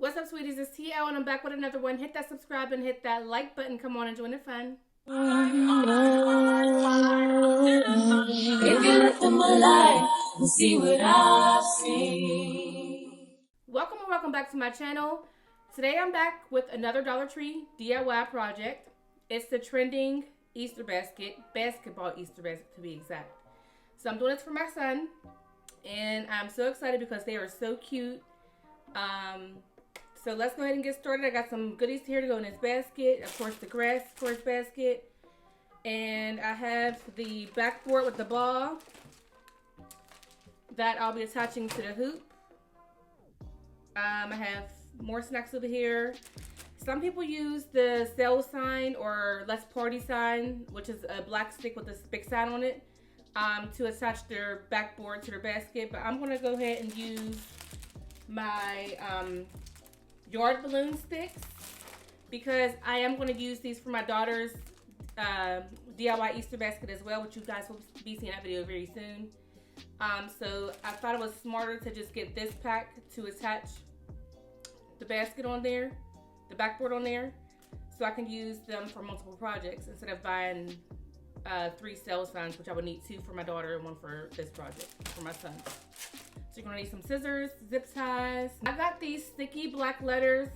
What's up, sweeties? It's TeeElle, and I'm back with another one. Hit that subscribe and hit that like button. Come on and join the fun. If you look in my life and see what I see. Welcome and welcome back to my channel. Today I'm back with another Dollar Tree DIY project. It's the trending Easter basket, basketball Easter basket to be exact. So I'm doing this for my son, and I'm so excited because they are so cute. So let's go ahead and get started. I got some goodies here to go in this basket. Of course, the grass for his basket. And I have the backboard with the ball that I'll be attaching to the hoop. I have more snacks over here. Some people use the sale sign or let's party sign, which is a black stick with a big sign on it, to attach their backboard to their basket. But I'm gonna go ahead and use my yard balloon sticks because I am going to use these for my daughter's DIY Easter basket as well, which you guys will be seeing that video very soon. So I thought it was smarter to just get this pack to attach the basket on there, the backboard on there, so I can use them for multiple projects instead of buying 3 sale signs, which I would need 2 for my daughter and 1 for this project for my son. So you're gonna need some scissors, zip ties. I got these sticky black letters,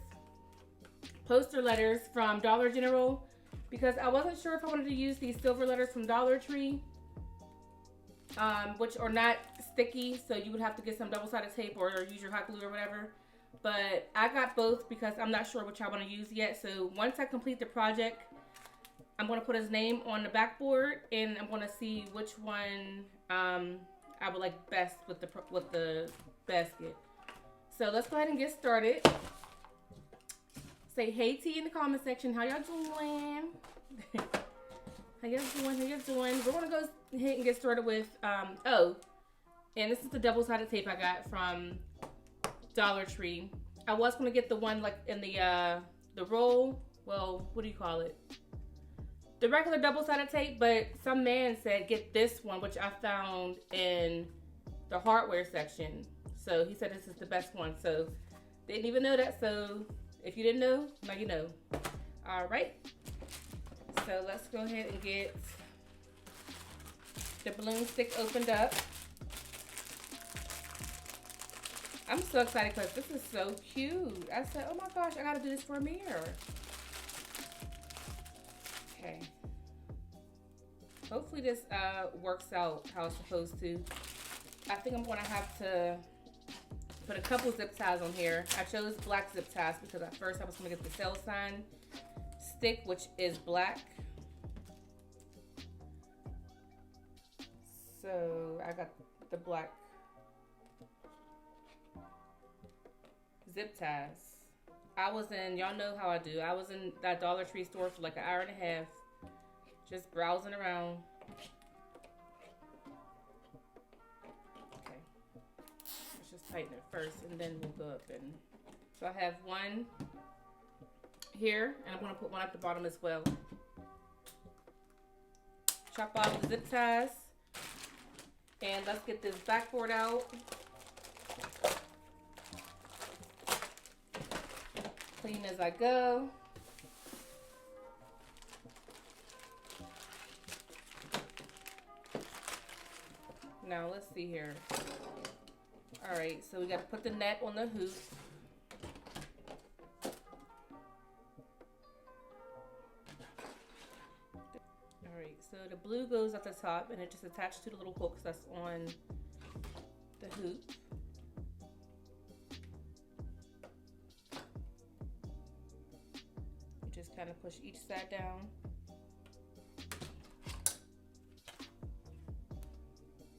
poster letters from Dollar General because I wasn't sure if I wanted to use these silver letters from Dollar Tree, which are not sticky, so you would have to get some double-sided tape or use your hot glue or whatever. But I got both because I'm not sure which I want to use yet. So once I complete the project, I'm gonna put his name on the backboard and I'm gonna see which one I would like best with the basket. So let's go ahead and get started. Say hey T in the comment section. How y'all doing? How y'all doing? How y'all doing? We're gonna go ahead and get started with oh, and this is the double-sided tape I got from Dollar Tree. I was gonna get the one like in the roll. Well, what do you call it? The regular double-sided tape, but some man said get this one, which I found in the hardware section. So he said this is the best one. So didn't even know that. So if you didn't know, now you know. All right. So let's go ahead and get the balloon stick opened up. I'm so excited because this is so cute. I said, oh my gosh, I gotta do this for a mirror. Okay. Hopefully this works out how it's supposed to. I think I'm gonna have to put a couple zip ties on here. I chose black zip ties because at first I was gonna get the sale sign stick, which is black. So I got the black zip ties. Y'all know how I do. I was in that Dollar Tree store for like an hour and a half, just browsing around. Okay, let's just tighten it first and then we'll go up and, so I have one here and I'm gonna put one at the bottom as well. Chop off the zip ties and let's get this backboard out. Clean as I go. Now let's see here. All right, so we got to put the net on the hoop. All right, so the blue goes at the top and it just attached to the little hooks that's on the hoop. Just kind of push each side down.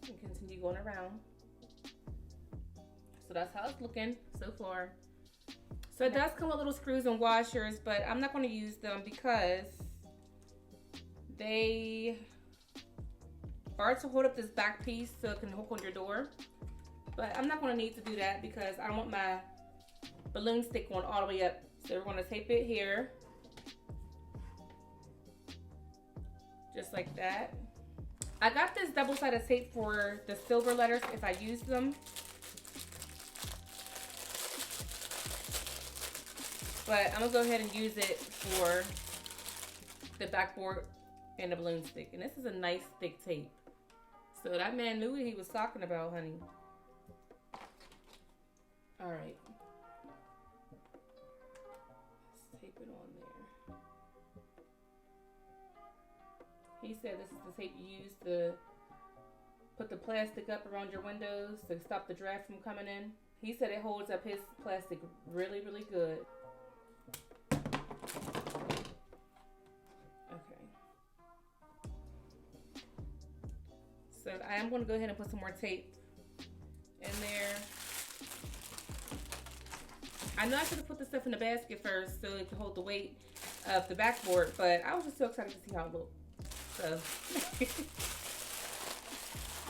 And continue going around. So that's how it's looking so far. So it does come with little screws and washers, but I'm not going to use them because they are to hold up this back piece so it can hook on your door. But I'm not going to need to do that because I don't want my balloon stick going all the way up. So we're going to tape it here. Just like that. I got this double-sided tape for the silver letters if I use them. But I'm gonna go ahead and use it for the backboard and the balloon stick. And this is a nice thick tape. So that man knew what he was talking about, honey. All right. Let's tape it on there. He said this is the tape you use to put the plastic up around your windows to stop the draft from coming in. He said it holds up his plastic really, really good. Okay. So I am going to go ahead and put some more tape in there. I know I should have put the stuff in the basket first so it could hold the weight of the backboard, but I was just so excited to see how it looked. So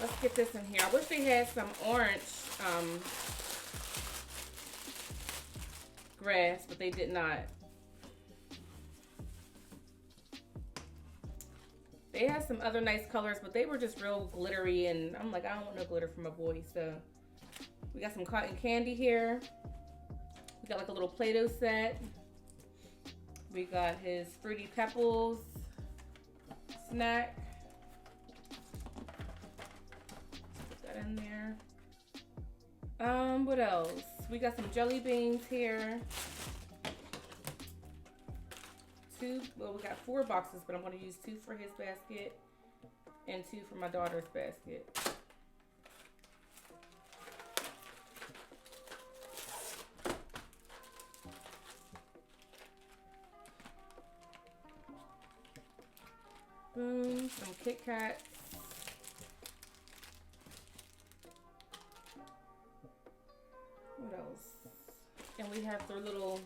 let's get this in here. I wish they had some orange grass, but they did not. They had some other nice colors, but they were just real glittery, and I'm like, I don't want no glitter from a boy. So we got some cotton candy here. We got like a little Play-Doh set. We got his Fruity Pebbles snack. Put that in there. What else? We got some jelly beans here. Well, we got 4 boxes, but I'm going to use 2 for his basket and 2 for my daughter's basket. Boom, some Kit Kats. What else? And we have their little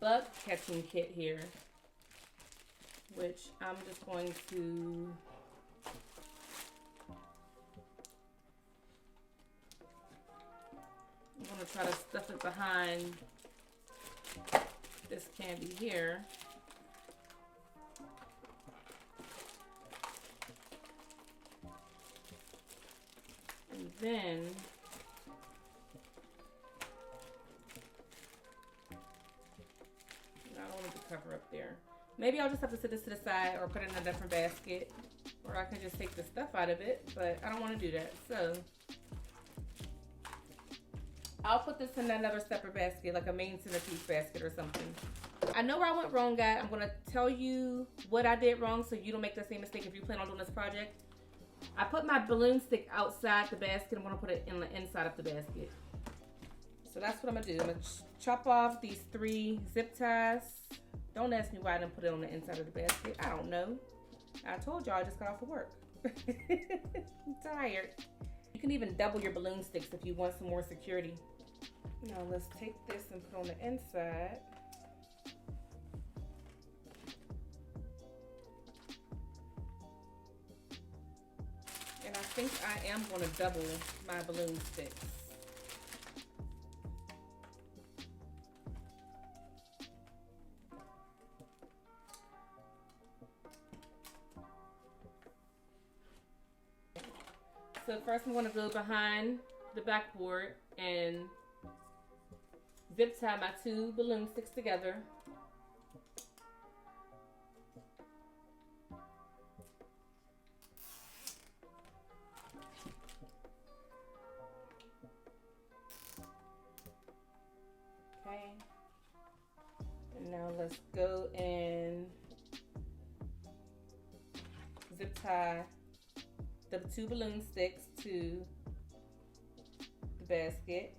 bug catching kit here, which I'm just going to try to stuff it behind this candy here. And then I don't want to cover up there. Maybe I'll just have to set this to the side or put it in a different basket, or I can just take the stuff out of it, but I don't want to do that. So I'll put this in another separate basket, like a main centerpiece basket or something. I know where I went wrong, guys. I'm going to tell you what I did wrong so you don't make the same mistake if you plan on doing this project. I put my balloon stick outside the basket. I'm going to put it in the inside of the basket. So that's what I'm going to do. I'm going to chop off these 3 zip ties. Don't ask me why I didn't put it on the inside of the basket. I don't know. I told y'all I just got off of work. I'm tired. You can even double your balloon sticks if you want some more security. Now let's take this and put on the inside. And I think I am going to double my balloon sticks. So first I'm going to go behind the backboard and zip tie my 2 balloon sticks together. Okay. And now let's go and zip tie the 2 balloon sticks to the basket.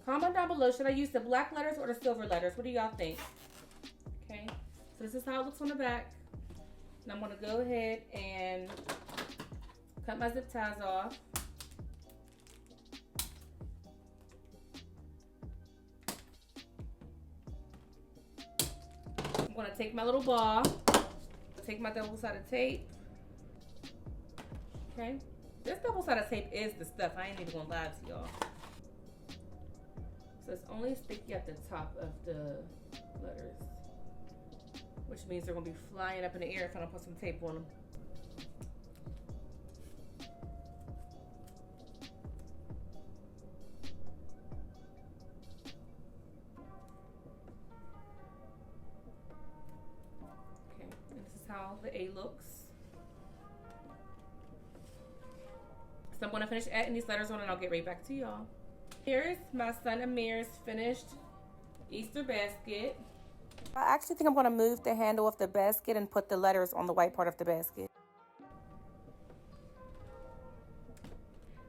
Comment down below, should I use the black letters or the silver letters? What do y'all think? Okay, so this is how it looks on the back. And I'm gonna go ahead and cut my zip ties off. I'm gonna take my little ball, take my double-sided tape. Okay, this double-sided tape is the stuff. I ain't even gonna lie to y'all. So it's only sticky at the top of the letters, which means they're gonna be flying up in the air if I don't put some tape on them. how the A looks. So I'm going to finish adding these letters on and I'll get right back to y'all. Here's my son Amir's finished Easter basket. I actually think I'm going to move the handle of the basket and put the letters on the white part of the basket.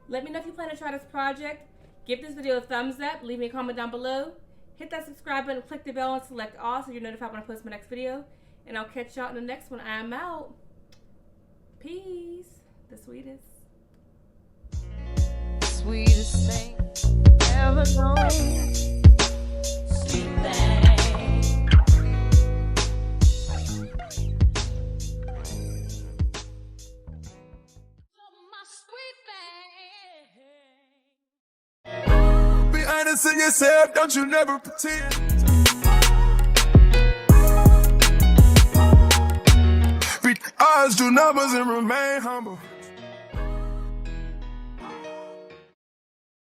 Let me know if you plan to try this project. Give this video a thumbs up. Leave me a comment down below. Hit that subscribe button, click the bell, and select all so you're notified when I post my next video. And I'll catch y'all in the next one. I'm out. Peace. The sweetest. Sweetest thing ever known. Sweet thing. My sweet thing. Be honest in yourself, don't you never pretend. Beat the odds, do numbers, and remain humble.